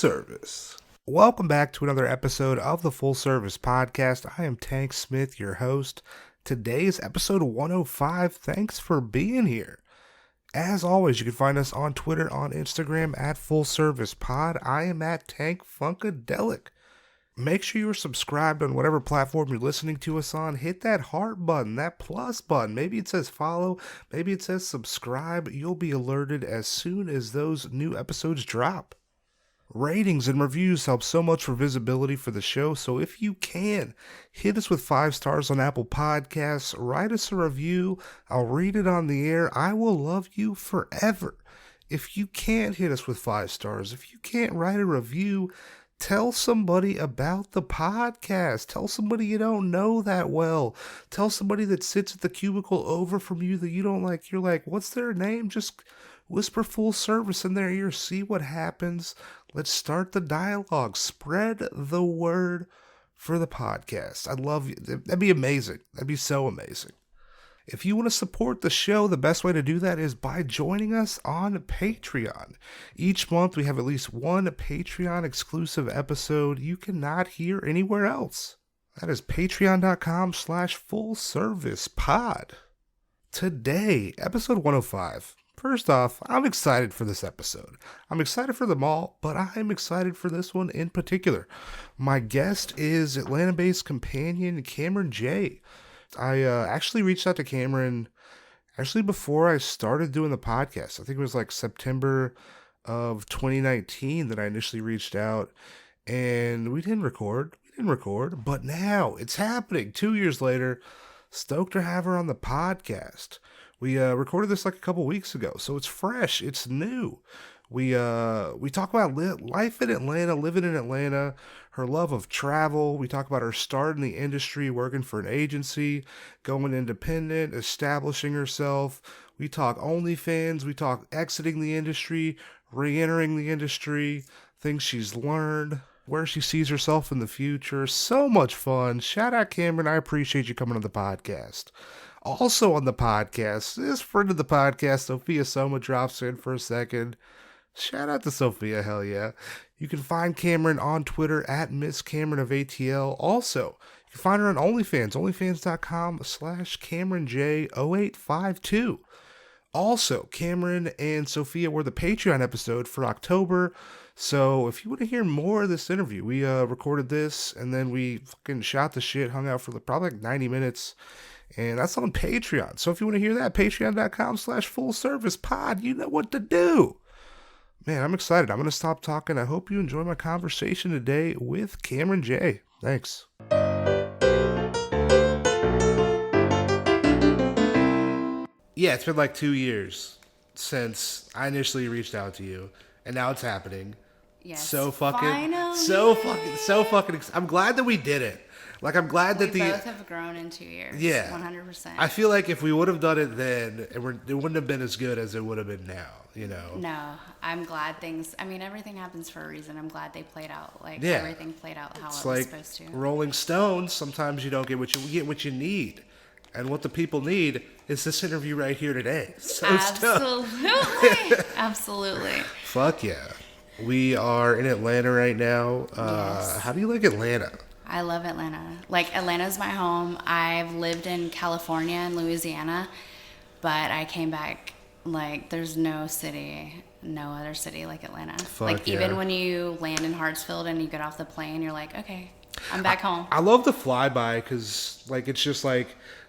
Service. Welcome back to another episode of the Full Service Podcast. I am Tank Smith, your host. Today is episode 105. Thanks for being here. As always, you can find us on Twitter, on Instagram at Full Service Pod. I am at Tank Funkadelic. Make sure you're subscribed on whatever platform you're listening to us on. Hit that heart button, that plus button. Maybe it says follow, maybe it says subscribe. You'll be alerted as soon as those new episodes drop. Ratings and reviews help so much for visibility for the show, so if you can, hit us with 5 stars on Apple Podcasts, write us a review, I'll read it on the air, I will love you forever. If you can't hit us with 5 stars, if you can't write a review, tell somebody about the podcast. Tell somebody you don't know that well. Tell somebody that sits at the cubicle over from you that you don't like. You're like, what's their name? Just whisper Full Service in their ear. See what happens. Let's start the dialogue. Spread the word for the podcast. I'd love you. That'd be amazing. That'd be so amazing. If you want to support the show, the best way to do that is by joining us on Patreon. Each month we have at least one Patreon exclusive episode you cannot hear anywhere else. That is patreon.com/fullservicepod. Today, episode 105. First off, I'm excited for this episode. I'm excited for them all, but I'm excited for this one in particular. My guest is Atlanta-based companion Cameron J. I actually reached out to Cameron before I started doing the podcast. I think it was like September of 2019 that I initially reached out, and we didn't record, but now it's happening 2 years later. Stoked to have her on the podcast. We recorded this like a couple weeks ago, so it's fresh, it's new. We talk about life in Atlanta, living in Atlanta, her love of travel. We talk about her start in the industry, working for an agency, going independent, establishing herself. We talk OnlyFans. We talk exiting the industry, re-entering the industry, things she's learned, where she sees herself in the future. So much fun. Shout out, Cameron. I appreciate you coming on the podcast. Also on the podcast, this friend of the podcast, Sophia Soma, drops in for a second. Shout out to Sophia, hell yeah. You can find Cameron on Twitter at Miss Cameron of ATL. Also, you can find her on OnlyFans, onlyfans.com/CameronJ0852. Also, Cameron and Sophia were the Patreon episode for October. So if you want to hear more of this interview, we recorded this and then we fucking shot the shit, hung out for probably like 90 minutes. And that's on Patreon. So if you want to hear that, patreon.com/fullservicepod, you know what to do. Man, I'm excited. I'm going to stop talking. I hope you enjoy my conversation today with Cameron J. Thanks. Yeah, it's been like 2 years since I initially reached out to you, and now it's happening. Yes. Finally. I'm glad that we did it. Like, I'm glad that we both have grown in 2 years. Yeah. 100%. I feel like if we would have done it then, it wouldn't have been as good as it would have been now, you know? No, I'm glad everything happens for a reason. I'm glad they played out. Everything played out how it was supposed to. Rolling Stones, sometimes you don't get what you need. And what the people need is this interview right here today. So Absolutely. Absolutely. Fuck yeah. We are in Atlanta right now. Yes. How do you like Atlanta? I love Atlanta. Atlanta's my home. I've lived in California and Louisiana, but I came back, there's no other city like Atlanta. Even when you land in Hartsfield and you get off the plane, you're like, okay, I'm back home. I love the flyby because, it's just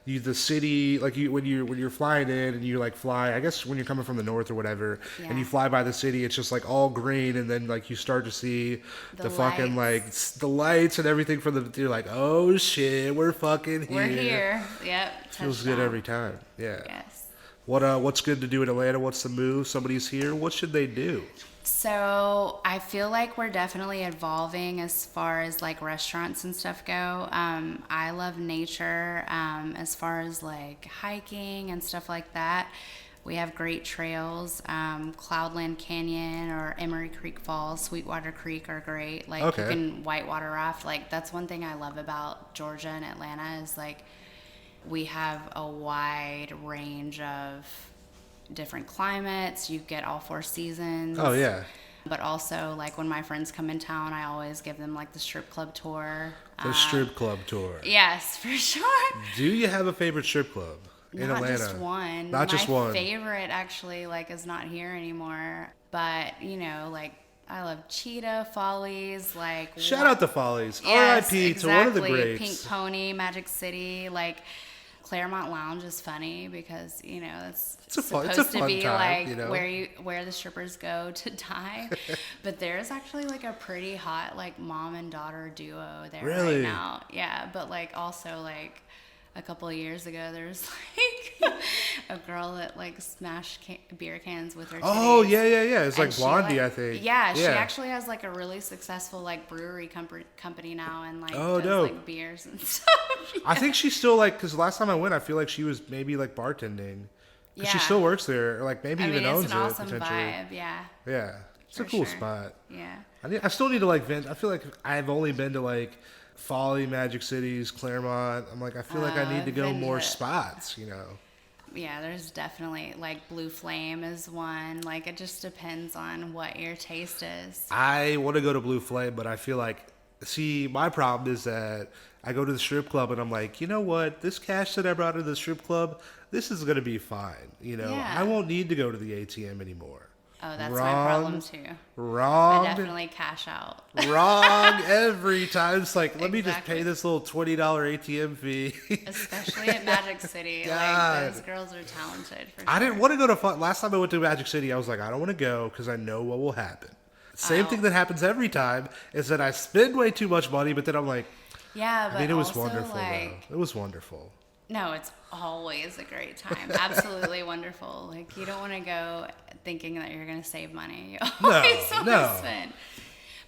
the city, when you're flying in and you fly, I guess when you're coming from the north or whatever, and you fly by the city, it's just all green, and then you start to see the fucking the lights and everything you're like, oh shit, we're fucking here. We're here. Yep. Feels good every time. Yeah. Yes. What's good to do in Atlanta? What's the move? Somebody's here. What should they do? So I feel like we're definitely evolving as far as restaurants and stuff go. I love nature as far as hiking and stuff like that. We have great trails. Cloudland Canyon or Emery Creek Falls, Sweetwater Creek are great. You can whitewater raft. That's one thing I love about Georgia and Atlanta is we have a wide range of different climates. You get all 4 seasons. Oh yeah. But also, like, when my friends come in town, I always give them, like, the strip club tour. The strip club tour. Yes, for sure. Do you have a favorite strip club in Not Atlanta? just one. Not just one. My favorite, actually, like, is not here anymore. But, you know, like, I love Cheetah, Follies, like... Shout out to Follies. Yes, R.I.P. exactly. to one of the greats. Pink Pony, Magic City, like... Claremont Lounge is funny because, you know, it's supposed to be time, like, you know? where the strippers go to die. But there's actually like a pretty hot like mom and daughter duo there right now. Yeah, but like also like a couple of years ago there was like a girl that like smashed beer cans with her titties. Oh yeah. It's like Blondie, I think. Yeah, she actually has like a really successful like brewery company now, and like does like beers and stuff. Yeah. I think she's still like, because last time I went, I feel like she was maybe like bartending. Yeah. She still works there, or like maybe even owns it. It's an awesome vibe. Yeah. Yeah, it's a cool spot. Yeah. I still need to like vent. I feel like I've only been to like Folly, Magic Cities, Claremont. I'm like, I feel like I need to go more spots, you know. Yeah, there's definitely like Blue Flame is one. Like it just depends on what your taste is. I want to go to Blue Flame, but I feel like, see, my problem is that I go to the strip club and I'm like, you know what? This cash that I brought to the strip club, this is going to be fine. You know, I won't need to go to the ATM anymore. Oh, that's my problem too. Wrong. I definitely cash out. Wrong every time. It's like, let me just pay this little $20 ATM fee. Especially at Magic City. Like, those girls are talented for sure. I didn't want to go to last time I went to Magic City, I was like, I don't want to go because I know what will happen. Same thing that happens every time is that I spend way too much money, but then I'm like, yeah, but I mean, it was also, wonderful, like, though. It was wonderful. No, it's always a great time. Absolutely wonderful. Like, you don't want to go thinking that you're going to save money. You always spend.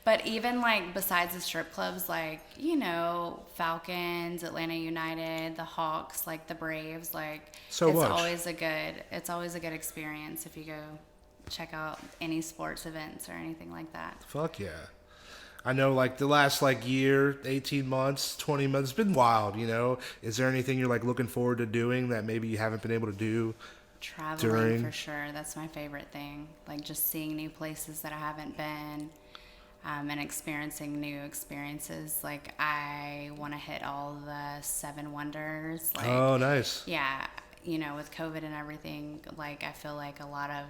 But even, like, besides the strip clubs, like, you know, Falcons, Atlanta United, the Hawks, like, the Braves, like, it's always a good experience if you go check out any sports events or anything like that. Fuck yeah. I know, like, the last, like, year, 18 months, 20 months, it's been wild, you know? Is there anything you're, like, looking forward to doing that maybe you haven't been able to do? Traveling, for sure. That's my favorite thing. Like, just seeing new places that I haven't been, and experiencing new experiences. Like, I want to hit all the 7 wonders. Like, oh, nice. Yeah. You know, with COVID and everything, like, I feel like a lot of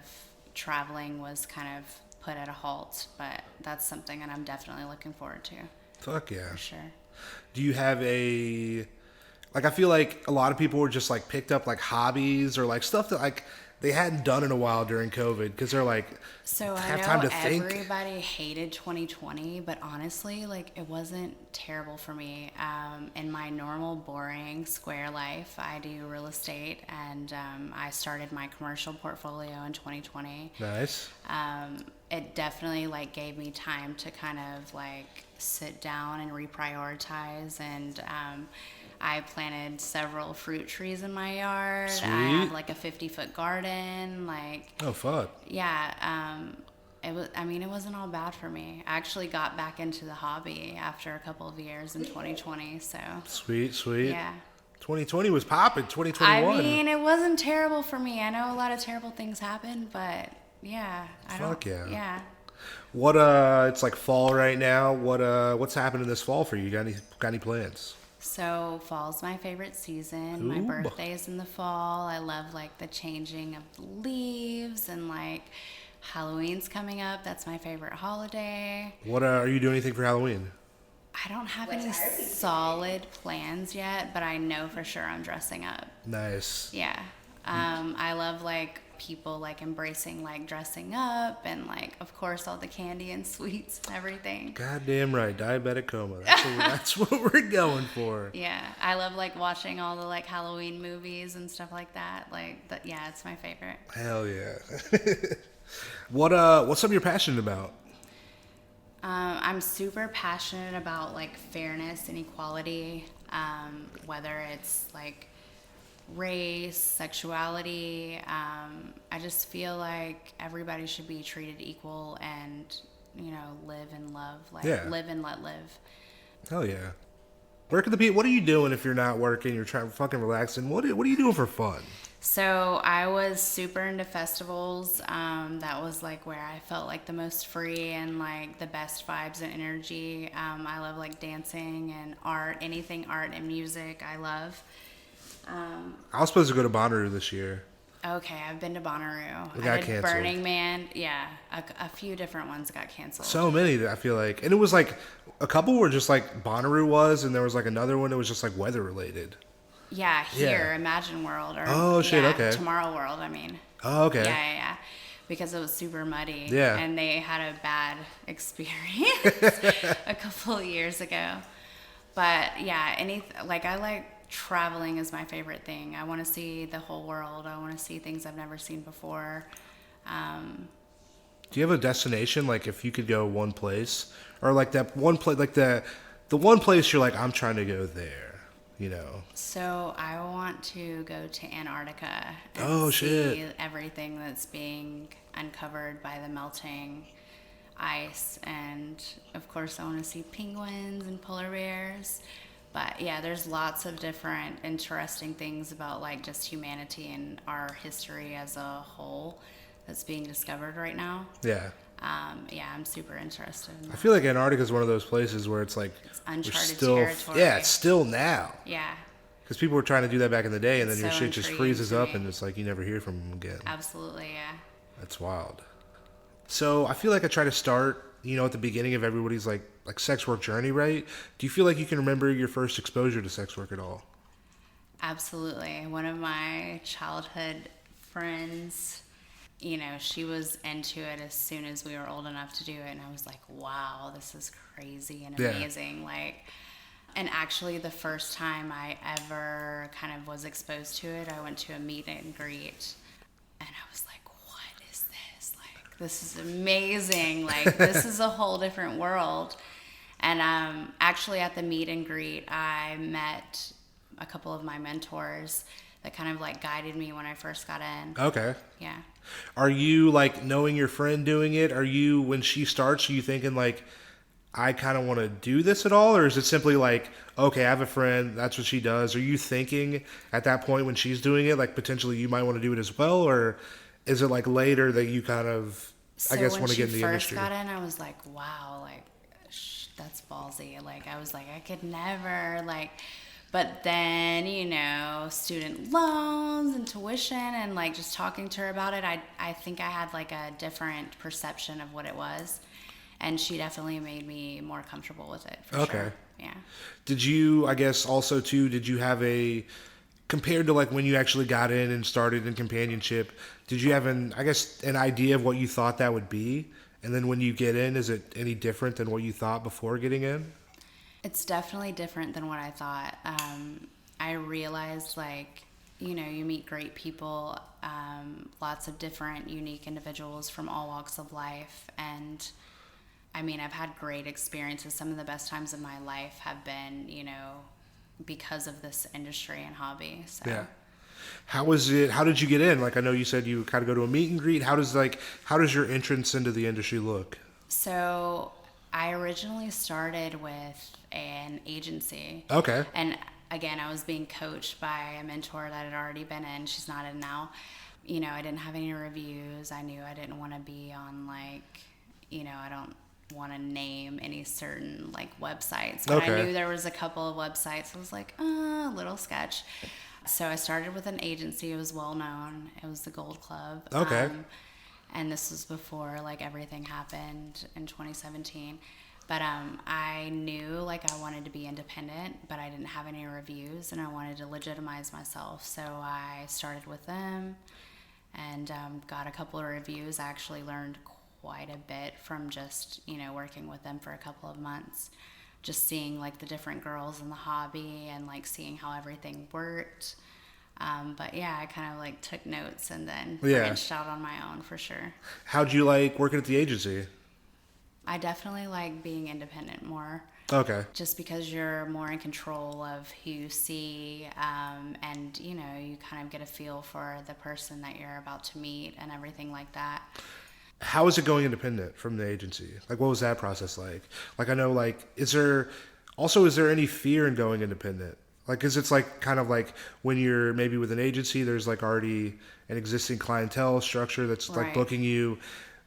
traveling was kind of put at a halt, but that's something that I'm definitely looking forward to. Fuck yeah. For sure. Do you have I feel like a lot of people were just like picked up like hobbies or like stuff that like they hadn't done in a while during COVID because they're like, so have I time know to think. Everybody hated 2020, but honestly, like it wasn't terrible for me. In my normal, boring, square life, I do real estate, and I started my commercial portfolio in 2020. Nice. It definitely like gave me time to kind of like sit down and reprioritize, and I planted several fruit trees in my yard. Sweet. I have like a 50-foot garden. Like, oh fuck. Yeah. It wasn't all bad for me. I actually got back into the hobby after a couple of years in 2020. So sweet. Yeah. 2020 was popping. 2021. I mean, it wasn't terrible for me. I know a lot of terrible things happened, but yeah. Fuck yeah. Yeah. What it's like fall right now. What's happening this fall for you? Got any plans? So fall's my favorite season. Ooh. My birthday is in the fall. I love like the changing of the leaves, and like Halloween's coming up. That's my favorite holiday. What are you doing anything for Halloween? I don't have any solid plans yet, but I know for sure I'm dressing up. Nice. Yeah. I love like people like embracing like dressing up, and like of course all the candy and sweets and everything. Goddamn right, diabetic coma. That's what we're going for. Yeah, I love like watching all the like Halloween movies and stuff like that. Like that, yeah, it's my favorite. Hell yeah. What's something you're passionate about? I'm super passionate about like fairness and equality, whether it's like race, sexuality. I just feel like everybody should be treated equal and, you know, live and love. Like, live and let live. Hell yeah. What are you doing if you're not working? You're trying to fucking relax. And what are you doing for fun? So I was super into festivals. That was like where I felt like the most free and like the best vibes and energy. I love like dancing and art, anything art and music. I love. I was supposed to go to Bonnaroo this year. Okay, I've been to Bonnaroo. It I got did canceled. Burning Man. Yeah, a few different ones got canceled. So many that I feel like, and it was like a couple were just like Bonnaroo was, and there was like another one that was just like weather related. Yeah, Yeah. here, Imagine World, or Oh shit. yeah, Okay. Tomorrow World. I mean, Oh yeah, okay. yeah, yeah, because it was super muddy, Yeah. and they had a bad experience a couple of years ago. But yeah, like I like traveling is my favorite thing. I want to see the whole world. I want to see things I've never seen before. Um, Do you have a destination like if you could go one place, or like that one place, like the one place you're like I'm trying to go there, you know? so I want to go to Antarctica and Oh shit. see everything that's being uncovered by the melting ice, and of course I want to see penguins and polar bears. But yeah, there's lots of different interesting things about like just humanity and our history as a whole that's being discovered right now. Yeah. Yeah, I'm super interested in I that. feel like Antarctica is one of those places where it's like It's we're uncharted still, territory. yeah, it's still now. Yeah, Because people were trying to do that back in the day, and it's then your so shit just intriguing freezes to up, me. and it's like you never hear from them again. Absolutely, yeah. That's wild. So I feel like I try to start, at the beginning of everybody's like sex work journey, right? Do you feel like you can remember your first exposure to sex work at all? Absolutely. One of my childhood friends, she was into it as soon as we were old enough to do it. And I was like, wow, this is crazy and Yeah. amazing. And actually, the first time I ever kind of was exposed to it, I went to a meet and greet. And I was like, what is this? Like, this is amazing. Like, this is a whole different world. And actually, at the meet and greet, I met a couple of my mentors that kind of like guided me when I first got in. Okay. Yeah. Are you like knowing your friend doing it? Are you when she starts? Are you thinking like, I kind of want to do this at all, or is it simply like, okay, I have a friend, that's what she does? Are you thinking at that point when she's doing it, like potentially you might want to do it as well, or is it like later that you kind of, I So guess, when want to she get in the first industry? got in, I was like, wow, like, that's ballsy. Like, I was like, I could never, like, but then, student loans and tuition and like just talking to her about it, I think I had like a different perception of what it was. And she definitely made me more comfortable with it for Okay. sure. Yeah. Did you, I guess, also too, did you have compared to like when you actually got in and started in companionship, did you have I guess, an idea of what you thought that would be? And then when you get in, is it any different than what you thought before getting in? It's definitely different than what I thought. I realized, like, you meet great people, lots of different, unique individuals from all walks of life. And I mean, I've had great experiences. Some of the best times of my life have been, because of this industry and hobby. So. Yeah. How was it? How did you get in? Like, I know you said you kind of go to a meet and greet. How does your entrance into the industry look? So I originally started with an agency. Okay. And again, I was being coached by a mentor that had already been in. She's not in now. I didn't have any reviews. I knew I didn't want to be on I don't want to name any certain like websites. But Okay. I knew there was a couple of websites. I was like, a little sketch. So I started with an agency. It was well known. It was the Gold Club. Okay. And this was before like everything happened in 2017. But I knew like I wanted to be independent, but I didn't have any reviews, and I wanted to legitimize myself. So I started with them and got a couple of reviews. I actually learned quite a bit from just working with them for a couple of months, just seeing like the different girls in the hobby and like seeing how everything worked. But yeah, I kind of like took notes and then branched out on my own for sure. How'd you like working at the agency? I definitely like being independent more. Okay. Just because you're more in control of who you see, and you kind of get a feel for the person that you're about to meet and everything like that. How is it going independent from the agency? Like, what was that process like? Like, I know, like, is there any fear in going independent? Like, cause it's like kind of like when you're maybe with an agency, there's like already an existing clientele structure that's like Right. booking you.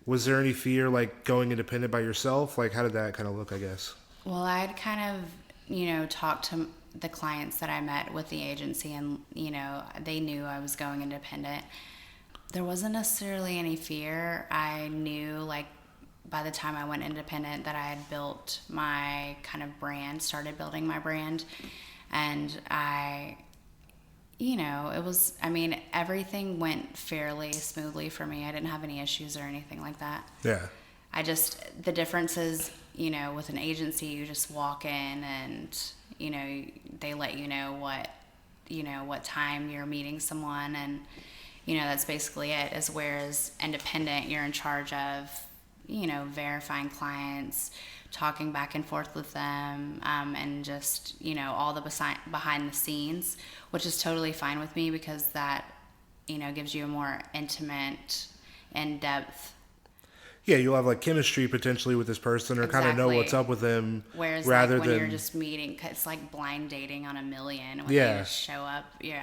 Was there any fear like going independent by yourself? Like, how did that kind of look, I guess? Well, I'd kind of, talked to the clients that I met with the agency, and, they knew I was going independent. There wasn't necessarily any fear. I knew, like, by the time I went independent, that I had built my kind of brand, started building my brand. And it was, everything went fairly smoothly for me. I didn't have any issues or anything like that. Yeah. The difference is, with an agency, you just walk in and, they let you know what time you're meeting someone, and, that's basically it. As whereas independent, you're in charge of, verifying clients, talking back and forth with them, and just, all the behind the scenes, which is totally fine with me because that, gives you a more intimate, in-depth. Yeah, you'll have like chemistry potentially with this person, or kind of know what's up with them. Whereas rather like when than you're just meeting, it's like blind dating on a million. When Yeah. you just show up, you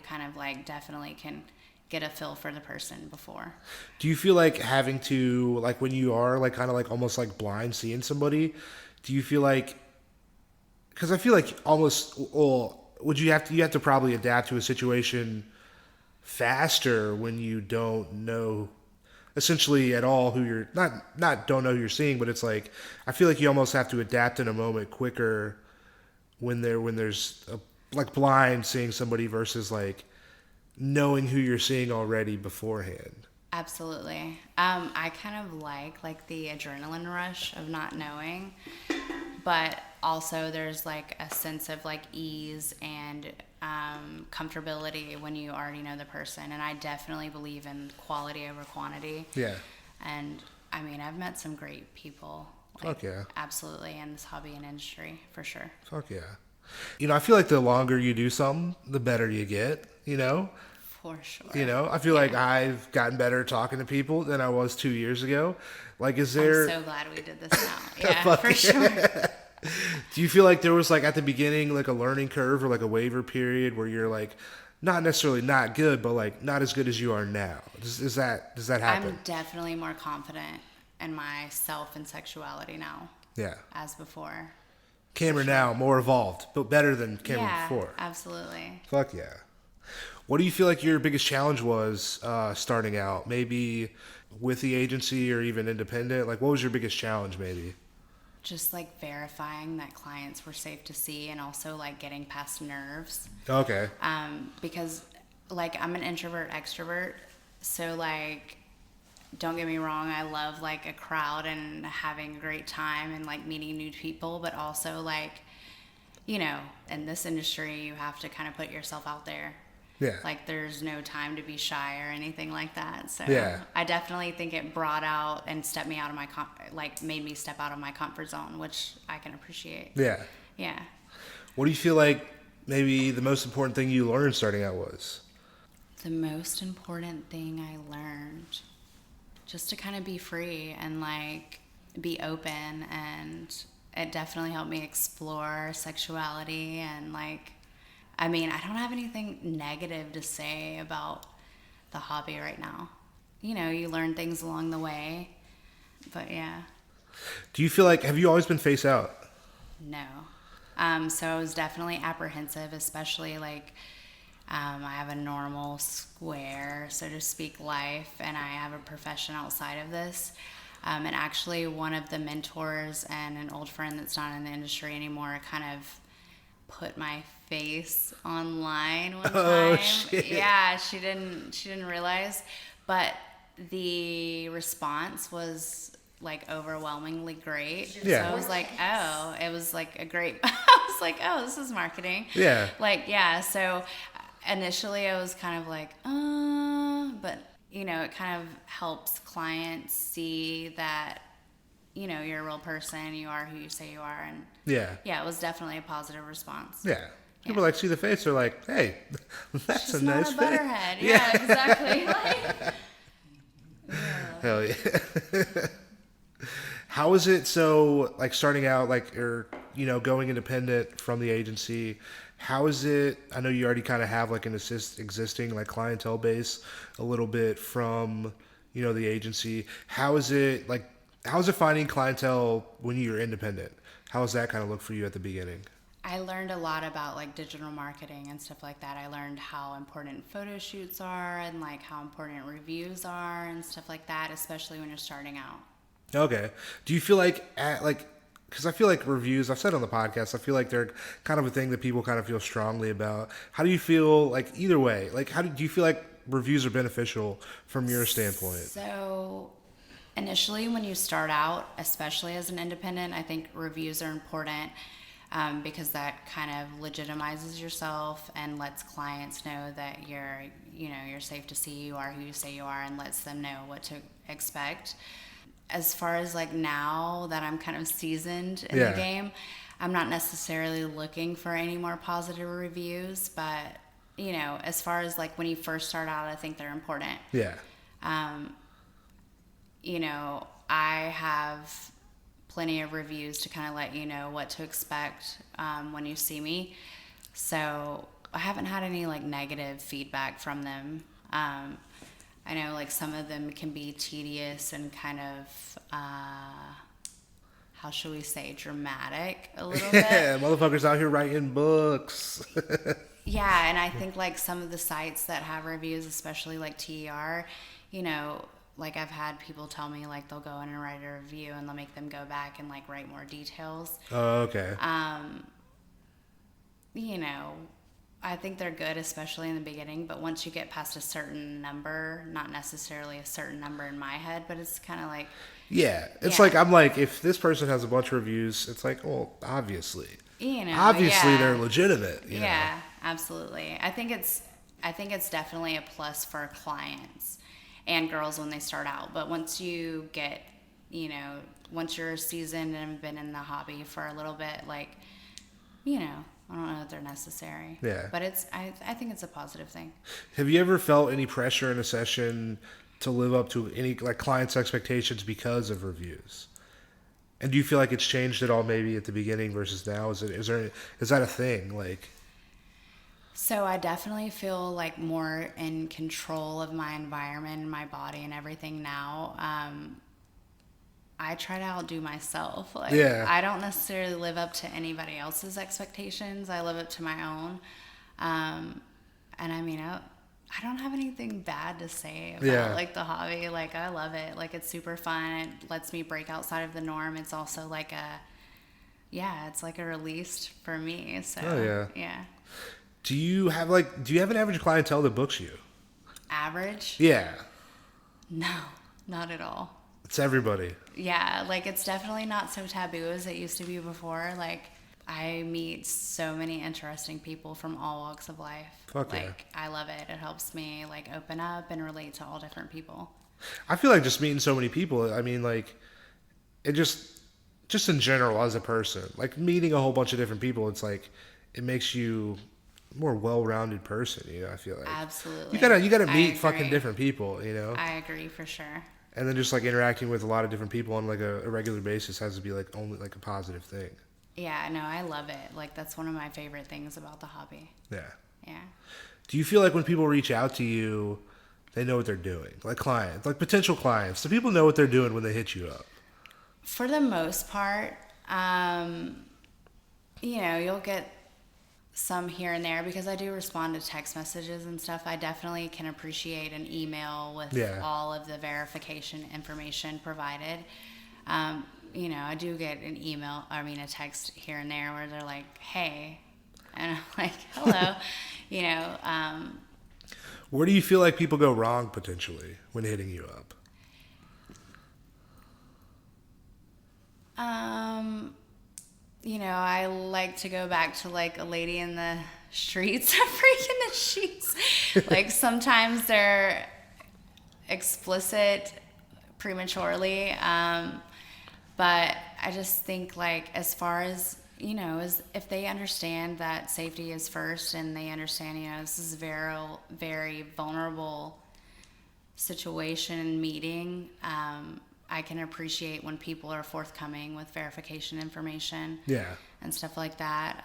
kind of like definitely can get a feel for the person before. Do you feel like having to like when you are like kind of like almost like blind seeing somebody? Do you feel like because I feel like almost well, would you have to probably adapt to a situation faster when you don't know essentially at all who you're not don't know who you're seeing, but it's like I feel like you almost have to adapt in a moment quicker when there's a, like blind seeing somebody versus like knowing who you're seeing already beforehand. Absolutely. I kind of like the adrenaline rush of not knowing, but also there's like a sense of like ease and comfortability when you already know the person. And I definitely believe in quality over quantity. Yeah. And I've met some great people. Fuck yeah. Absolutely, in this hobby and industry, for sure. Fuck yeah. I feel like the longer you do something, the better you get, For sure. I feel like I've gotten better at talking to people than I was 2 years ago. Like, is there... I'm so glad we did this now. Yeah, for sure. Do you feel like there was like at the beginning, like a learning curve or like a waiver period where you're like, not necessarily not good, but like not as good as you are now? Does that happen? I'm definitely more confident in myself and sexuality now. Yeah. As before. Camera now, more evolved, but better than camera before. Absolutely. Fuck yeah. What do you feel like your biggest challenge was starting out? Maybe with the agency or even independent? Like, what was your biggest challenge maybe? Just like verifying that clients were safe to see, and also like getting past nerves. Okay. Because like I'm an introvert extrovert, so like don't get me wrong, I love like a crowd and having a great time and like meeting new people, but also like in this industry you have to kind of put yourself out there. Yeah. Like there's no time to be shy or anything like that. So yeah. I definitely think it brought out and stepped me out of my made me step out of my comfort zone, which I can appreciate. Yeah. Yeah. What do you feel like maybe the most important thing you learned starting out was? The most important thing I learned, just to kind of be free and like be open, and it definitely helped me explore sexuality. And like I don't have anything negative to say about the hobby right now. You learn things along the way, but yeah. Do you feel like, have you always been face out? No. So I was definitely apprehensive, especially like I have a normal, square, so to speak, life, and I have a profession outside of this. And actually one of the mentors and an old friend that's not in the industry anymore kind of put my face online one time. Oh, shit. Yeah, she didn't realize, but the response was like overwhelmingly great. Yeah. So I was like, oh, it was like a great. I was like, oh, this is marketing. Yeah. Like, yeah. So initially, I was kind of like, but it kind of helps clients see that you're a real person, you are who you say you are, and yeah, it was definitely a positive response. Yeah. People like see the face, they're like, hey, that's She's a nice not a face. butterhead. Yeah, exactly. Like, Hell yeah. How is it so like starting out like or going independent from the agency, how is it? I know you already kind of have like an existing like clientele base a little bit from, the agency. How is it finding clientele when you're independent? How does that kind of look for you at the beginning? I learned a lot about like digital marketing and stuff like that. I learned how important photo shoots are and like how important reviews are and stuff like that, especially when you're starting out. Okay. Do you feel because I feel like reviews, I've said on the podcast, I feel like they're kind of a thing that people kind of feel strongly about. How do you feel like either way? Like, do you feel like reviews are beneficial from your standpoint? So, initially, when you start out, especially as an independent, I think reviews are important because that kind of legitimizes yourself and lets clients know that you're safe to see, you are who you say you are, and lets them know what to expect. As far as like now that I'm kind of seasoned in the game, I'm not necessarily looking for any more positive reviews, but as far as like when you first start out, I think they're important. Yeah. I have plenty of reviews to kind of let you know what to expect when you see me. So I haven't had any like negative feedback from them. I know like some of them can be tedious and kind of, how should we say, dramatic a little bit. Yeah, motherfuckers out here writing books. Yeah, and I think like some of the sites that have reviews, especially like TER, like I've had people tell me like they'll go in and write a review and they'll make them go back and like write more details. Oh, okay. I think they're good, especially in the beginning, but once you get past a certain number, not necessarily a certain number in my head, but it's kind of like... Yeah, it's Yeah. like, I'm like, if this person has a bunch of reviews, it's like, well, obviously. Obviously yeah. they're legitimate, Yeah, absolutely. I think it's definitely a plus for clients and girls when they start out. But once you get, once you're seasoned and have been in the hobby for a little bit, like, I don't know if they're necessary. Yeah. But I think it's a positive thing. Have you ever felt any pressure in a session to live up to any like clients' expectations because of reviews? And do you feel like it's changed at all maybe at the beginning versus now? Is that a thing? Like, So I definitely feel like more in control of my environment and my body and everything now. I try to outdo myself. Like, Yeah. I don't necessarily live up to anybody else's expectations. I live up to my own. And I mean, I don't have anything bad to say about like the hobby. Like, I love it. Like, it's super fun. It lets me break outside of the norm. It's also like it's like a release for me. So, yeah. Do you have an average clientele that books you? Average? Yeah. No, not at all. It's everybody. Yeah, like it's definitely not so taboo as it used to be before. Like I meet so many interesting people from all walks of life. Fuck yeah. Like I love it. It helps me like open up and relate to all different people. I feel like just meeting so many people, I mean, like, it just in general as a person, like meeting a whole bunch of different people, it's like, it makes you a more well-rounded person, I feel like. Absolutely. You gotta meet fucking different people, I agree for sure. And then just like interacting with a lot of different people on like a regular basis has to be like only like a positive thing. Yeah, no, I love it. Like that's one of my favorite things about the hobby. Yeah. Yeah. Do you feel like when people reach out to you, they know what they're doing? Like clients, like potential clients. Do people know what they're doing when they hit you up? For the most part, you'll get some here and there because I do respond to text messages and stuff. I definitely can appreciate an email with all of the verification information provided. I do get a text here and there where they're like, hey, and I'm like, hello, Where do you feel like people go wrong potentially when hitting you up? I like to go back to like a lady in the streets breaking the sheets. Like sometimes they're explicit prematurely. But I just think like as far as, as if they understand that safety is first and they understand, this is a very, very vulnerable situation and meeting, I can appreciate when people are forthcoming with verification information. Yeah. And stuff like that.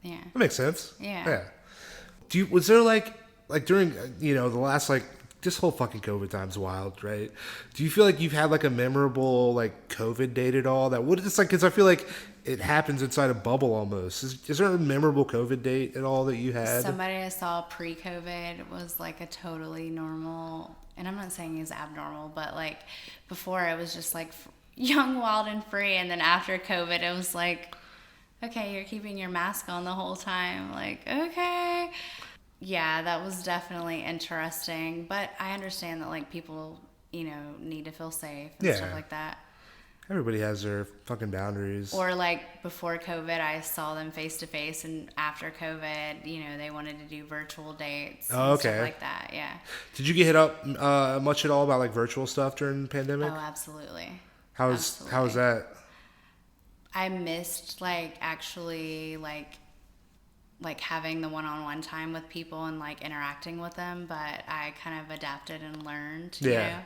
Yeah. That makes sense. Yeah. Was there like during, the last, like, this whole fucking COVID time's wild, right? Do you feel like you've had like a memorable like COVID date at all? That would, it's like, because I feel like it happens inside a bubble almost. Is there a memorable COVID date at all that you had? Somebody I saw pre-COVID was like a totally normal, and I'm not saying he's abnormal, but like before it was just like young, wild, and free, and then after COVID it was like, okay, you're keeping your mask on the whole time. Like, okay. Yeah, that was definitely interesting. But I understand that, like, people, need to feel safe and stuff like that. Everybody has their fucking boundaries. Or, like, before COVID, I saw them face to face. And after COVID, they wanted to do virtual dates and stuff like that. Yeah. Did you get hit up much at all about, like, virtual stuff during the pandemic? Oh, absolutely. How was that? I missed, like, actually, like having the one-on-one time with people and like interacting with them, but I kind of adapted and learned. Yeah.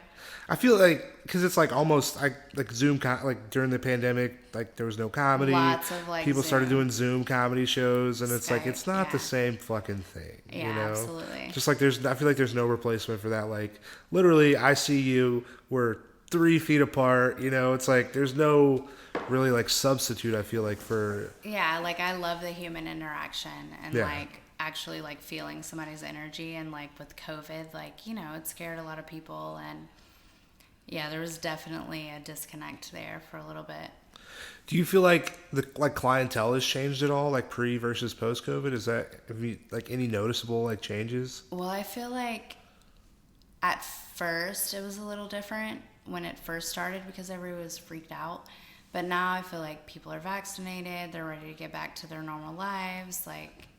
I feel like, because it's like almost like Zoom, like during the pandemic, like there was no comedy. Lots of like people Zoom. started doing Zoom comedy shows, and Skype, it's like it's not the same fucking thing. Yeah, absolutely. Just like I feel like there's no replacement for that. Like literally, I see you. We're 3 feet apart. It's like there's no really like substitute, I feel like, for like I love the human interaction and like actually like feeling somebody's energy, and like with COVID, like it scared a lot of people, and there was definitely a disconnect there for a little bit. Do you feel like the clientele has changed at all, like pre versus post COVID? Have you like any noticeable like changes? Well, I feel like at first it was a little different when it first started because everyone was freaked out. But now I feel like people are vaccinated. They're ready to get back to their normal lives. Like,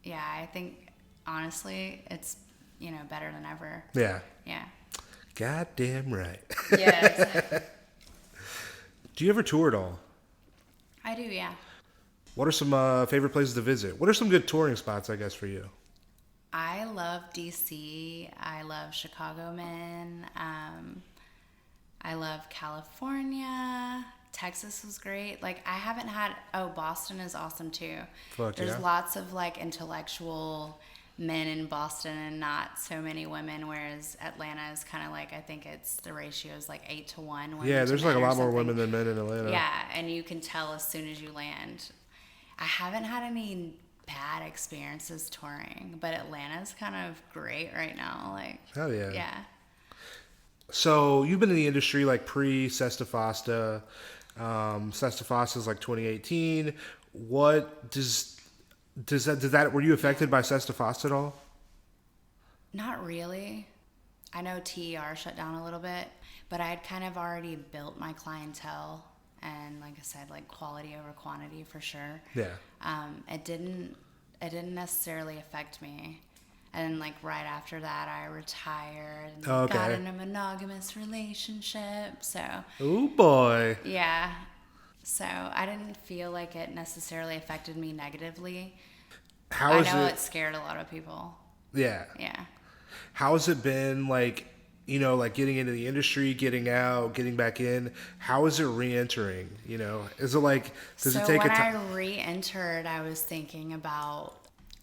I think, honestly, it's, better than ever. Yeah. Yeah. Goddamn right. Yeah, exactly. Do you ever tour at all? I do, yeah. What are some favorite places to visit? What are some good touring spots, I guess, for you? I love D.C. I love Chicago Men. I love California. Texas was great. Like, I haven't had... Oh, Boston is awesome, too. There's lots of, like, intellectual men in Boston and not so many women, whereas Atlanta is kind of like, I think the ratio is, like, 8-1. Yeah, there's, like, a lot more women than men in Atlanta. Yeah, and you can tell as soon as you land. I haven't had any bad experiences touring, but Atlanta's kind of great right now. Like, hell yeah. Yeah. So, you've been in the industry, like, pre-Sesta Fosta. Sesta Fosta's like 2018. What does that were you affected by Sesta Fosta at all? Not really. I know TER shut down a little bit, but I had kind of already built my clientele, and like I said, like quality over quantity for sure. Yeah. It didn't necessarily affect me. And like right after that, I retired and got in a monogamous relationship. So. Oh boy. Yeah. So I didn't feel like it necessarily affected me negatively. I know it scared a lot of people. Yeah. Yeah. How has it been, like, like getting into the industry, getting out, getting back in? How is it re-entering? Is it like, does it take a time? When I re-entered, I was thinking about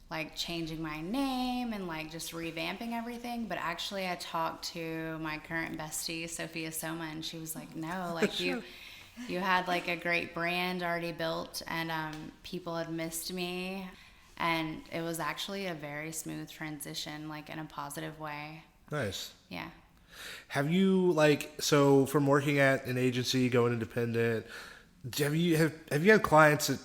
like changing my name and like just revamping everything, but actually I talked to my current bestie Sophia Soma, and she was like, no, like you had like a great brand already built, and people had missed me, and it was actually a very smooth transition, like in a positive way. Nice. Yeah. Have you so from working at an agency, going independent, have you had clients that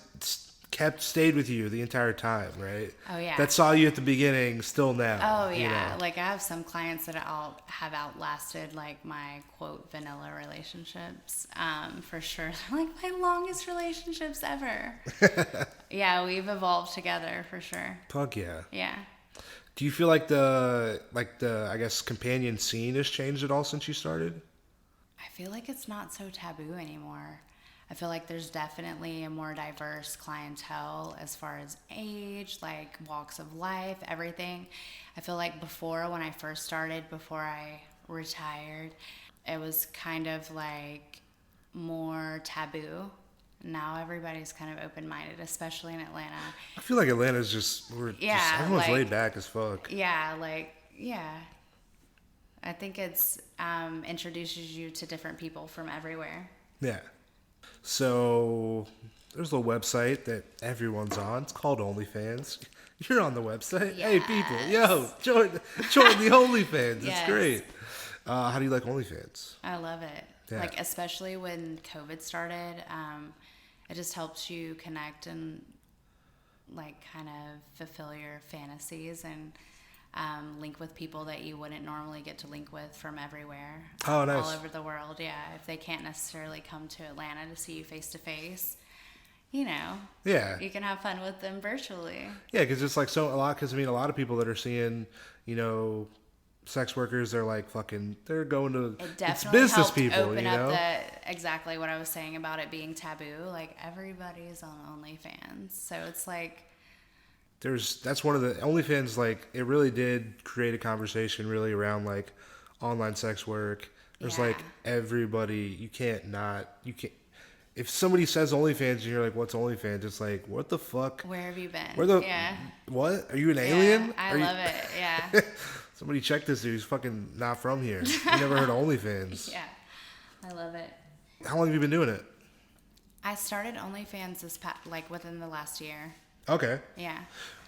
stayed with you the entire time, right? Oh, yeah. That saw you at the beginning, still now. Oh, yeah. Like, I have some clients that have outlasted, like, my, quote, vanilla relationships, for sure. They're, like, my longest relationships ever. Yeah, we've evolved together, for sure. Fuck yeah. Yeah. Do you feel like the I guess, companion scene has changed at all since you started? I feel like it's not so taboo anymore. I feel like there's definitely a more diverse clientele as far as age, like walks of life, everything. I feel like before, when I first started, before I retired, it was kind of like more taboo. Now everybody's kind of open-minded, especially in Atlanta. I feel like Atlanta's everyone's like, laid back as fuck. Yeah. I think it's introduces you to different people from everywhere. Yeah. So there's a website that everyone's on. It's called OnlyFans. You're on the website. Yes. Hey people, yo, join the OnlyFans. It's Yes. great. How do you like OnlyFans? I love it. Yeah. Like, especially when COVID started, it just helps you connect and like kind of fulfill your fantasies and link with people that you wouldn't normally get to link with from everywhere. Oh, nice. All over the world, yeah. If they can't necessarily come to Atlanta to see you face to face, you know. Yeah. You can have fun with them virtually. Yeah, because it's like a lot of people that are seeing, sex workers, they're like they're going to, It it's definitely business helped people, open up exactly what I was saying about it being taboo. Like, everybody's on OnlyFans. So it's like, that's one of the OnlyFans, like, it really did create a conversation really around like online sex work. There's Yeah. like everybody, you can't, if somebody says OnlyFans and you're like, what's OnlyFans? It's like, what the fuck? where have you been? Yeah. What? Are you an alien? Yeah, I love it. Yeah. Somebody check this dude. He's fucking not from here. You never heard of OnlyFans. Yeah. I love it. How long have you been doing it? I started OnlyFans within the last year. Okay. Yeah.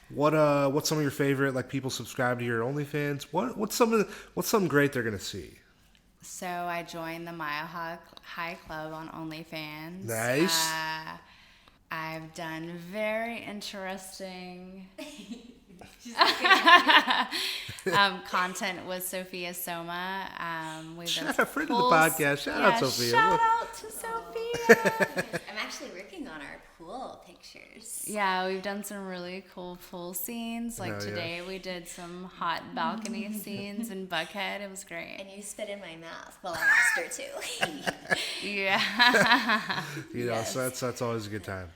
What's some of your favorite, like, people subscribe to your OnlyFans? What's something great they're gonna see? So I joined the Mile High Club on OnlyFans. Nice. I've done very interesting content with Sophia Soma. Shout out friend of the podcast. Shout out Sophia. Shout out to Sophia. I'm actually working on our pool pictures. Yeah, we've done some really cool pool scenes. Like, Hell yeah. today we did some hot balcony scenes in Buckhead. It was great. And you spit in my mouth while I asked her to. Yeah. Yes. So that's always a good time.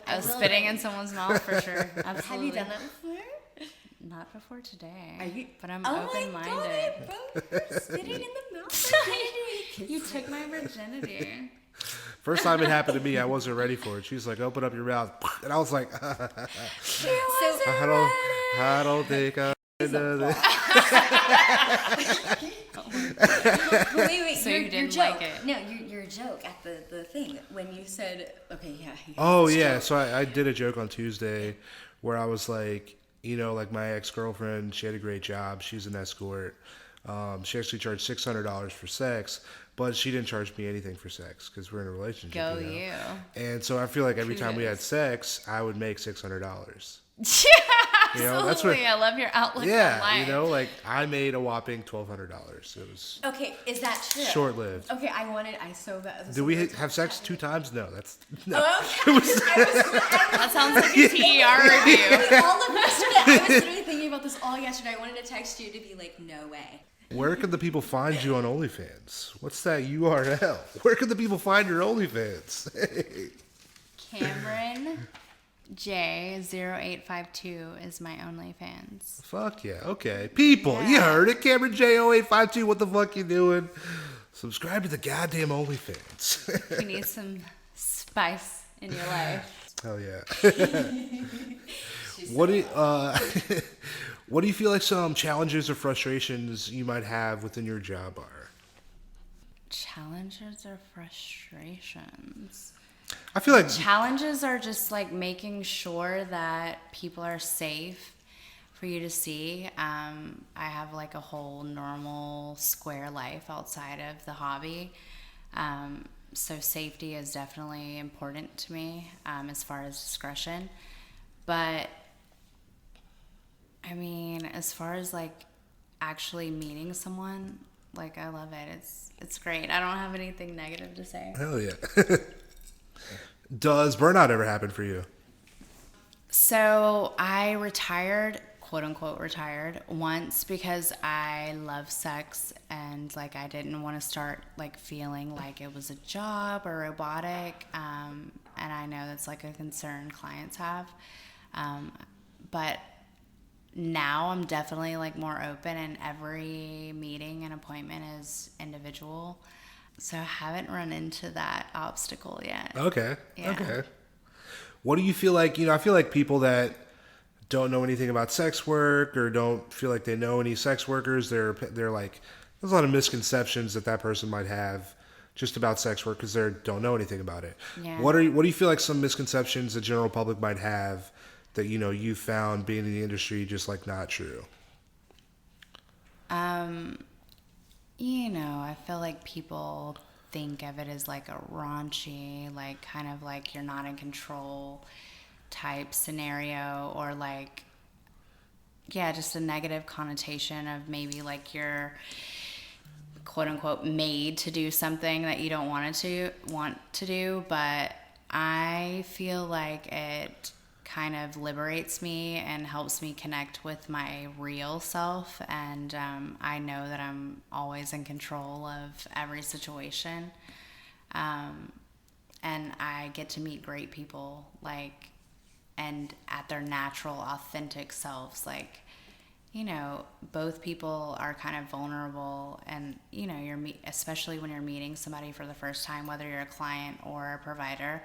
I was spitting in someone's mouth for sure. Absolutely. Have you done that before? Not before today. Are you? But I'm Oh open-minded. my god, both were spitting in the mouth. You took my virginity. First time it happened to me, I wasn't ready for it. She was like, "Open up your mouth," and I was like, I don't think I know this." Wait. So your you didn't joke. like it? No, your joke at the thing when you said, okay, yeah. Oh yeah, so I did a joke on Tuesday where I was like, like, my ex-girlfriend, she had a great job. She's an escort. She actually charged $600 for sex, but she didn't charge me anything for sex because we're in a relationship. Go you. you. And so I feel like every time we had Kudos. sex, I would make $600. Yeah, You know, that's absolutely. what- I love your outlook on Yeah, life. like, I made a whopping $1,200. It was Okay, is that true? short-lived. Okay, I so bad. Did we have sex 2 times? No, no. Oh, okay. That sounds like a TER review. All of yesterday, I was literally thinking about this all yesterday. I wanted to text you to be like, no way. Where can the people find you on OnlyFans? What's that URL? Where can the people find your OnlyFans? Hey. Cameron J0852 is my OnlyFans. Fuck yeah. Okay. People, you heard it. Cameron J0852. What the fuck you doing? Subscribe to the goddamn OnlyFans. You need some spice in your life. Hell yeah. What do you feel like some challenges or frustrations you might have within your job are? Challenges or frustrations? I feel like Challenges are just like making sure that people are safe for you to see. I have like a whole normal square life outside of the hobby. So safety is definitely important to me as far as discretion. But I mean, as far as like actually meeting someone, like, I love it. It's great. I don't have anything negative to say. hell yeah. Does burnout ever happen for you? So I retired, quote unquote retired, once because I love sex and like I didn't want to start like feeling like it was a job or robotic. And I know that's like a concern clients have. But now I'm definitely like more open, and every meeting and appointment is individual. So I haven't run into that obstacle yet. Okay. Yeah. Okay. What do you feel like? I feel like people that don't know anything about sex work or don't feel like they know any sex workers, they're like, there's a lot of misconceptions that person might have just about sex work because they don't know anything about it. Yeah. What do you feel like some misconceptions the general public might have that you found being in the industry just like not true? I feel like people think of it as like a raunchy, like kind of like you're not in control type scenario, or like, yeah, just a negative connotation of maybe like you're quote unquote made to do something that you don't want to do. But I feel like it kind of liberates me and helps me connect with my real self, and I know that I'm always in control of every situation, and I get to meet great people, like, and at their natural authentic selves, like, both people are kind of vulnerable, and especially when you're meeting somebody for the first time, whether you're a client or a provider.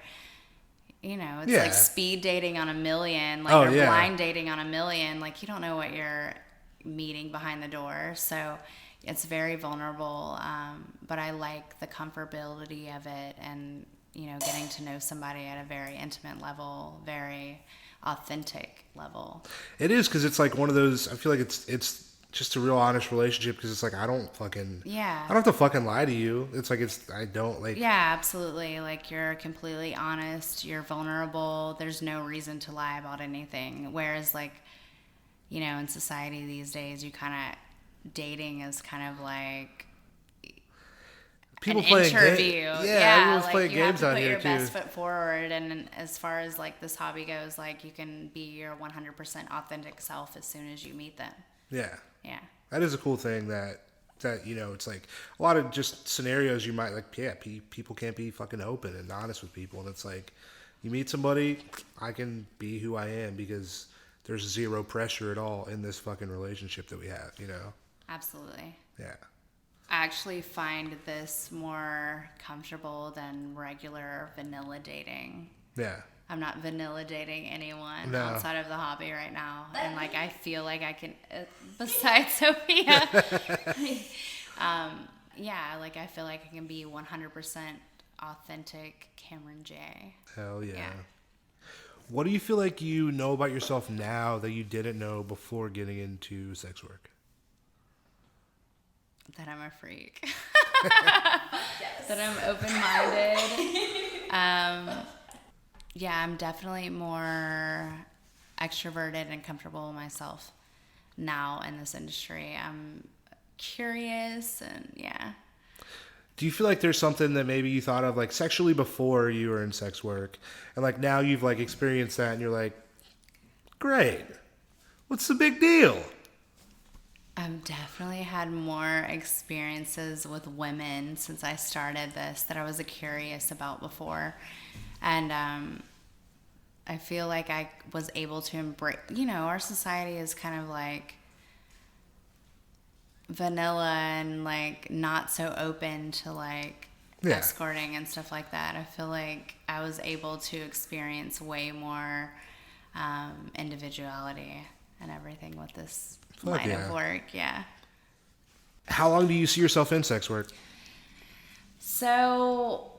It's Yeah. like speed dating on a million, like, Oh, or yeah. blind dating on a million. Like, you don't know what you're meeting behind the door. So it's very vulnerable. But I like the comfortability of it, and, getting to know somebody at a very intimate level, very authentic level. It is, because it's like one of those. I feel like it's just a real honest relationship, because it's like I don't have to fucking lie to you. It's like I don't like. Yeah, absolutely. Like, you're completely honest, you're vulnerable, there's no reason to lie about anything. Whereas, like, in society these days, you kind of, dating is kind of like People an playing interview. Everyone's Like, playing you have games to out put here your too. best foot forward, and as far as like this hobby goes, like, you can be your 100% authentic self as soon as you meet them. Yeah. Yeah. That is a cool thing that it's like a lot of just scenarios you might like, people can't be fucking open and honest with people, and it's like you meet somebody, I can be who I am because there's zero pressure at all in this fucking relationship that we have, Absolutely. Yeah. I actually find this more comfortable than regular vanilla dating. Yeah. I'm not vanilla dating anyone No. outside of the hobby right now. And, like, I feel like I can, besides Sophia, yeah, like, I feel like I can be 100% authentic Cameron J. Hell yeah. Yeah. What do you feel like you know about yourself now that you didn't know before getting into sex work? That I'm a freak. That I'm open-minded. Yeah, I'm definitely more extroverted and comfortable with myself now in this industry. I'm curious, and yeah. Do you feel like there's something that maybe you thought of like sexually before you were in sex work, and like now you've like experienced that and you're like, great, what's the big deal? I've definitely had more experiences with women since I started this that I was curious about before. And I feel like I was able to embrace, our society is kind of like vanilla and like not so open to like escorting and stuff like that. I feel like I was able to experience way more individuality and everything with this line of work. Yeah. How long do you see yourself in sex work? So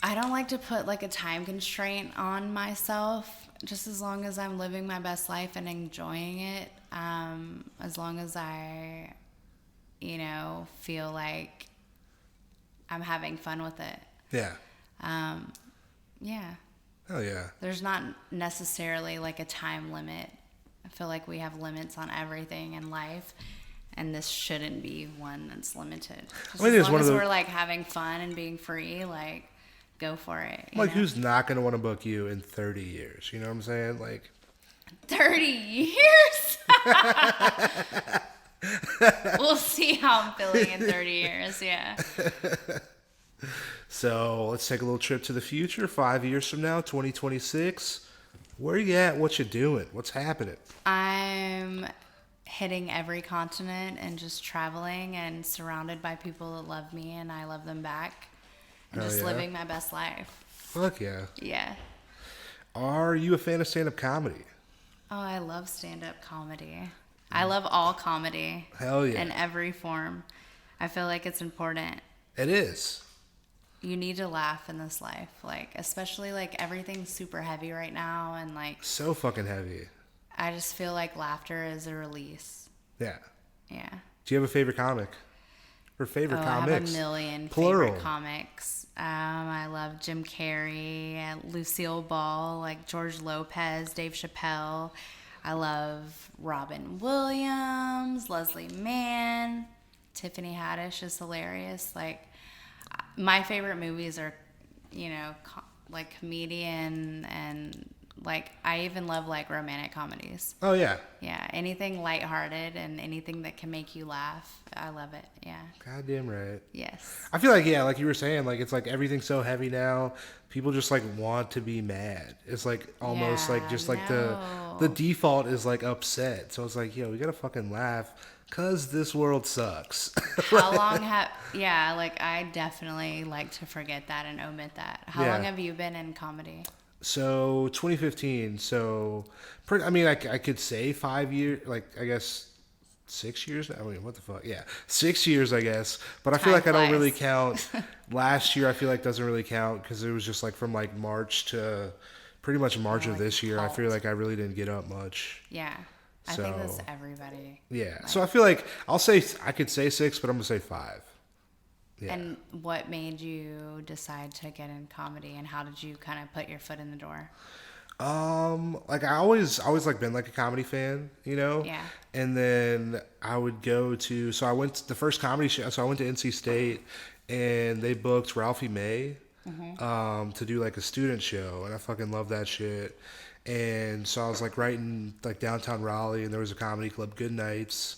I don't like to put like a time constraint on myself, just as long as I'm living my best life and enjoying it. As long as I, feel like I'm having fun with it. Yeah. Yeah. Oh yeah. There's not necessarily like a time limit. I feel like we have limits on everything in life, and this shouldn't be one that's limited. Just as long as we're like having fun and being free, like, go for it. Like, who's not going to want to book you in 30 years? You know what I'm saying? Like 30 years? We'll see how I'm feeling in 30 years, yeah. So let's take a little trip to the future. 5 years from now, 2026. Where you at? What you doing? What's happening? I'm hitting every continent and just traveling and surrounded by people that love me and I love them back. And Hell just yeah. living my best life. Fuck yeah. Yeah. Are you a fan of stand-up comedy? Oh, I love stand-up comedy. I love all comedy. Hell yeah. In every form. I feel like it's important. It is. You need to laugh in this life. Like, especially like everything's super heavy right now. And like, So fucking heavy. I just feel like laughter is a release. Yeah. Yeah. Do you have a favorite comic? Or favorite I comics? have a million Plural. favorite comics. I love Jim Carrey, Lucille Ball, like George Lopez, Dave Chappelle. I love Robin Williams, Leslie Mann, Tiffany Haddish is hilarious. Like, my favorite movies are, like comedian and like I even love like romantic comedies. Oh yeah. Yeah, anything lighthearted and anything that can make you laugh. I love it. Yeah. Goddamn right. Yes. I feel like, yeah, like you were saying, like it's like everything's so heavy now. People just like want to be mad. It's like almost Yeah, like just like no. the default is like upset. So it's like, yo, we gotta fucking laugh because this world sucks. How long have like I definitely like to forget that and omit that. How Yeah. long have you been in comedy? So 2015. So, I mean, I could say 5 years. Like I guess 6 years. I mean, what the fuck? Yeah, 6 years, I guess. But I feel Time like I don't really flies. count. Last year, I feel like doesn't really count because it was just like from like March to pretty much March of like this year. I feel halt. like I really didn't get up much. Yeah. I think that's So- everybody. Yeah. Like- So I feel like I could say 6, but I'm gonna say 5. Yeah. And what made you decide to get in comedy and how did you kind of put your foot in the door? Like I always like been like a comedy fan, you know? Yeah. And then I would go to, so I went to the first comedy show, so I went to NC State and they booked Ralphie May, to do like a student show. And I fucking love that shit. And so I was like right in like downtown Raleigh and there was a comedy club, Good Nights.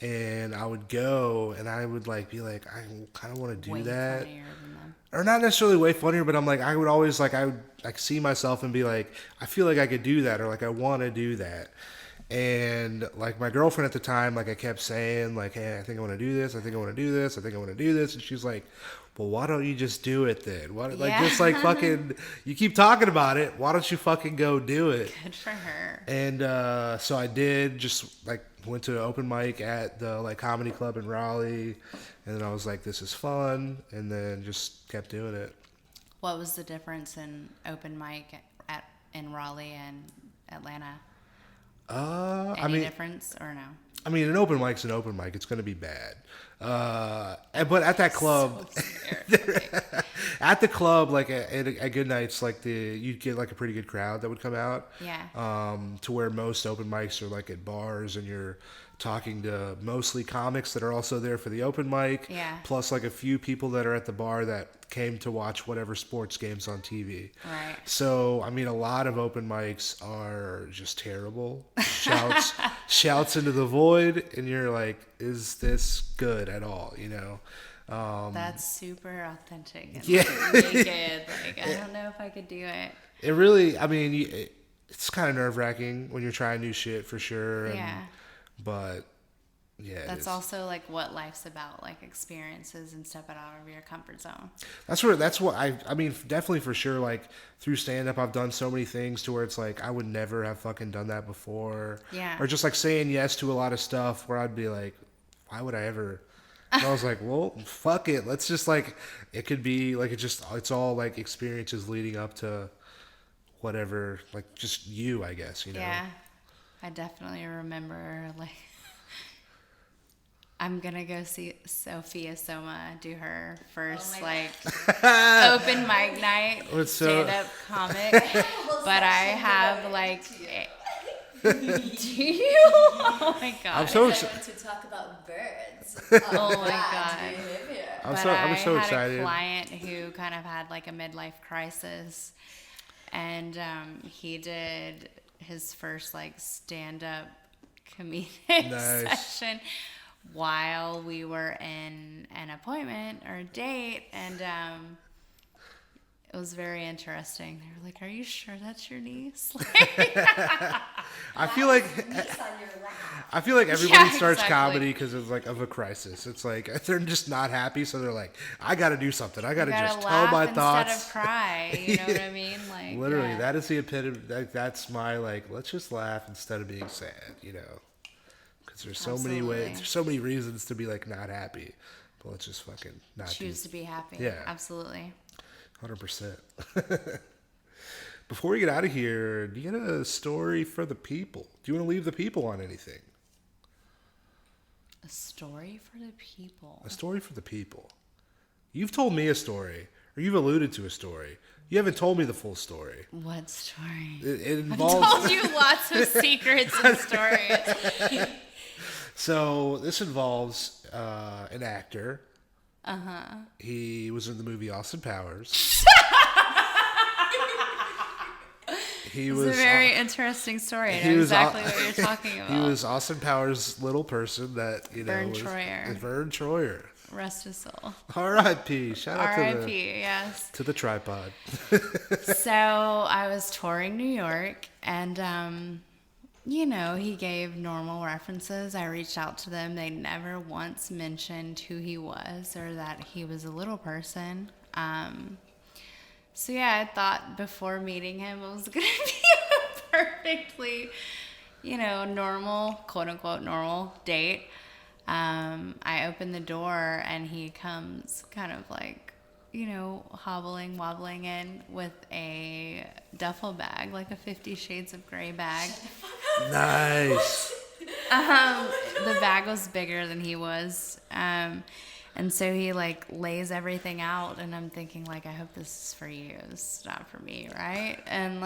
And I would go and I would like be like, I kind of want to do Way that. funnier than them. Or not necessarily way funnier, but I'm like, I would always like, I would like see myself and be like, I feel like I could do that, or like I want to do that. And like my girlfriend at the time, like I kept saying like, hey, I think I want to do this. I think I want to do this. I think I want to do this. And she's like, well, why don't you just do it then? What, like, Yeah. just like fucking, you keep talking about it. Why don't you fucking go do it? Good for her. And so I did, just like went to an open mic at the like comedy club in Raleigh, and then I was like, this is fun, and then just kept doing it. What was the difference in open mic in Raleigh and Atlanta? I Any mean, difference or no? I mean, an open mic's an open mic. It's gonna be bad. But at that club, at the club, like at Good Nights, like you'd get like a pretty good crowd that would come out. Yeah. To where most open mics are like at bars, and you're talking to mostly comics that are also there for the open mic. Yeah. Plus, like a few people that are at the bar that came to watch whatever sports games on TV. Right. So, I mean, a lot of open mics are just terrible. Shouts into the void, and you're like, is this good at all? You know? That's super authentic and Yeah. like, really good. Like, I don't know if I could do it. It really, I mean, it's kind of nerve wracking when you're trying new shit for sure. Yeah. But, yeah. it That's is. also like what life's about, like experiences and stepping out of your comfort zone. That's what I mean, definitely for sure. Like through stand up, I've done so many things to where it's like, I would never have fucking done that before. Yeah. Or just like saying yes to a lot of stuff where I'd be like, why would I ever? And I was like, well, fuck it. Let's just like, it could be like, it's all like experiences leading up to whatever, like just you, I guess, you know? Yeah. I definitely remember like I'm gonna go see Sophia Soma do her first like open mic night What's so- stand up comic. But I have like do you? Oh my god. I'm so I excited. want to talk about birds. Oh my god. I'm But so I had excited. a client who kind of had like a midlife crisis, and he did his first like stand-up comedic Nice. session while we were in an appointment or a date, and it was very interesting. They were like, "Are you sure that's your niece?" I feel like everybody Yeah, starts exactly. comedy because of a crisis. It's like they're just not happy, so they're like, I got to do something. I got to You gotta just tell laugh my instead thoughts. of cry. You know what I mean? Like Literally, yeah. that is the epitome. That's my let's just laugh instead of being sad. Because there's so many ways, Absolutely. there's so many reasons to be not happy. But let's just fucking not Choose to be happy. Yeah. Absolutely. 100%. Before we get out of here, do you got a story for the people? Do you want to leave the people on anything? A story for the people. A story for the people. You've told me a story, or you've alluded to a story. You haven't told me the full story. What story? It I've involves. told you lots of secrets and stories. So this involves an actor. He was in the movie Austin Powers. It's a very interesting story. I he know was exactly what you're talking about. He was Austin Powers' little person that Vern was Troyer. Vern Troyer. Rest his soul. R.I.P. Shout out R.I.P. Yes. to the tripod. So I was touring New York, and he gave normal references. I reached out to them. They never once mentioned who he was or that he was a little person. So yeah, I thought before meeting him it was gonna be a perfectly, normal, quote unquote normal date. I opened the door and he comes kind of hobbling, wobbling in with a duffel bag, like a 50 Shades of Grey bag. Nice. The bag was bigger than he was. And so he lays everything out and I'm thinking I hope this is for you. This is not for me, right? And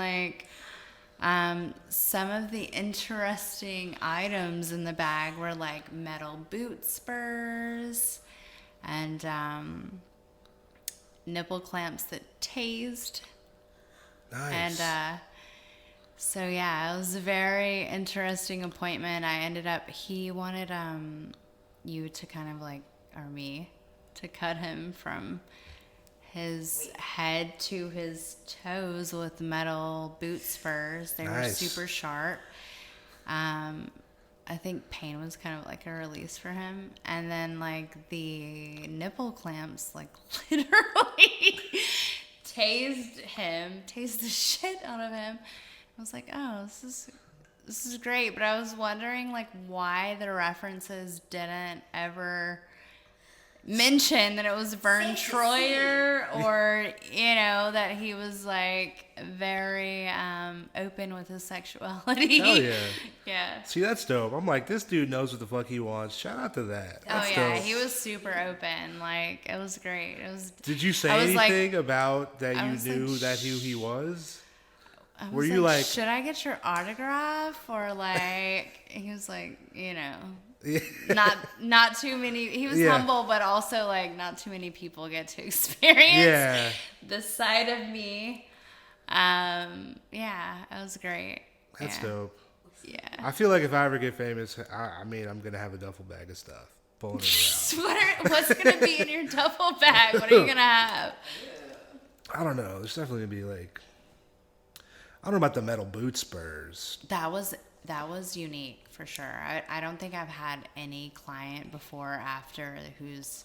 some of the interesting items in the bag were metal boot spurs and nipple clamps that tased. Nice. And so yeah, it was a very interesting appointment. He wanted you to kind of or me to cut him from his head to his toes with metal boot spurs. They were Nice. super sharp. I think pain was kind of a release for him. And then the nipple clamps literally tased the shit out of him. I was like, oh, this is great. But I was wondering why the references didn't ever mention that it was Vern Troyer or that he was very open with his sexuality. Hell yeah. Yeah. See, that's dope. I'm this dude knows what the fuck he wants. Shout out to that. That's Oh yeah, dope. he was super open. It was great. It was. Did you say I was anything about that I you was knew that who he was? I Were was you should I get your autograph or he was not too many. He was Yeah. humble, but also not too many people get to experience Yeah. this side of me. Yeah, it was great. That's yeah. dope. Yeah. I feel like if I ever get famous, I'm gonna have a duffel bag of stuff pulling it around. What's gonna be in your duffel bag? What are you gonna have? I don't know. There's definitely gonna be I don't know about the metal boot spurs. That was unique for sure. I don't think I've had any client before or after who's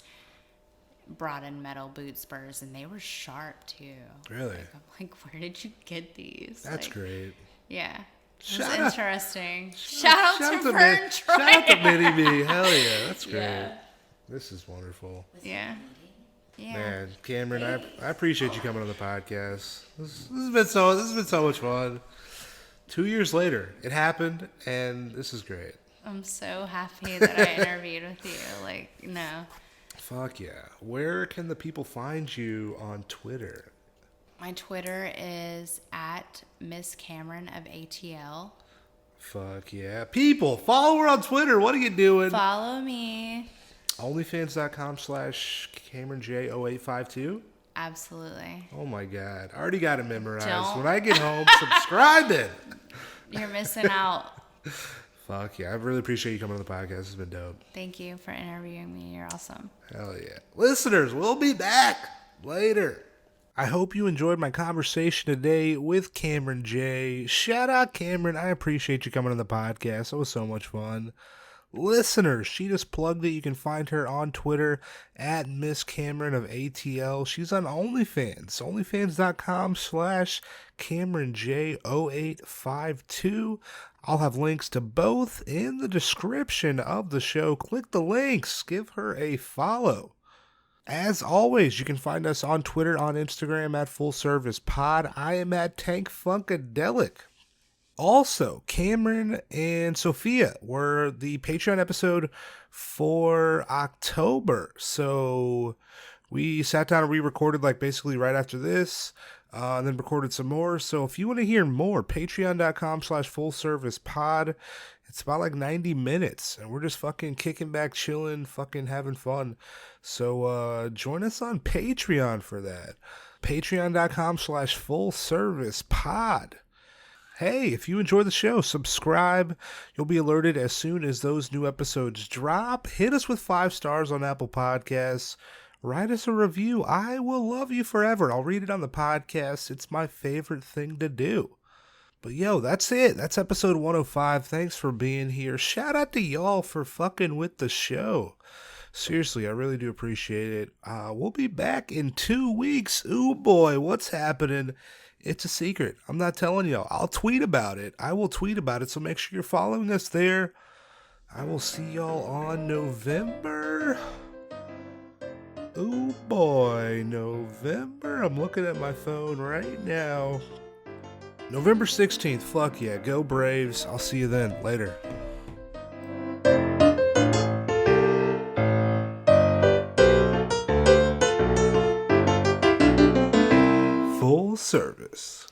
brought in metal boot spurs, and they were sharp too. Really? I'm where did you get these? That's great. Yeah. It Shout was out- interesting. Shout out to Vern Troyer. Shout out to Mini Me. Hell yeah, that's great. Yeah. This is wonderful. Yeah. Yeah. Man, Cameron, I appreciate you coming on the podcast. This has been so much fun. 2 years later, it happened, and this is great. I'm so happy that I interviewed with you. No. Fuck yeah. Where can the people find you on Twitter? My Twitter is at Miss Cameron of ATL. Fuck yeah. People, follow her on Twitter. What are you doing? Follow me. OnlyFans.com/CameronJ0852. Absolutely. Oh my God. I already got it memorized. Don't. When I get home, subscribe it. You're missing out. Fuck yeah. I really appreciate you coming on the podcast. It's been dope. Thank you for interviewing me. You're awesome. Hell yeah. Listeners, we'll be back later. I hope you enjoyed my conversation today with Cameron J. Shout out, Cameron. I appreciate you coming on the podcast. It was so much fun. Listeners, she just plugged it. You can find her on Twitter at Miss Cameron of ATL. She's on OnlyFans, onlyfans.com/CameronJ0852. I'll have links to both in the description of the show. Click the links, give her a follow. As always, you can find us on Twitter, on Instagram at Full Service Pod. I am at Tank Funkadelic. Also, Cameron and Sophia were the Patreon episode for October. So we sat down and re-recorded like basically right after this, and then recorded some more. So if you want to hear more, patreon.com/full service pod. It's about like 90 minutes, and we're just fucking kicking back, chilling, fucking having fun. So join us on Patreon for that. Patreon.com/full service pod. Hey, if you enjoy the show, subscribe. You'll be alerted as soon as those new episodes drop. Hit us with 5 stars on Apple Podcasts. Write us a review. I will love you forever. I'll read it on the podcast. It's my favorite thing to do. But yo, that's it. That's episode 105. Thanks for being here. Shout out to y'all for fucking with the show. Seriously, I really do appreciate it. We'll be back in 2 weeks. Ooh boy, what's happening? It's a secret. I'm not telling y'all. I'll tweet about it. I will tweet about it, so make sure you're following us there. I will see y'all on November. Ooh boy, November. I'm looking at my phone right now. November 16th. Fuck yeah. Go Braves. I'll see you then. Later. Full service.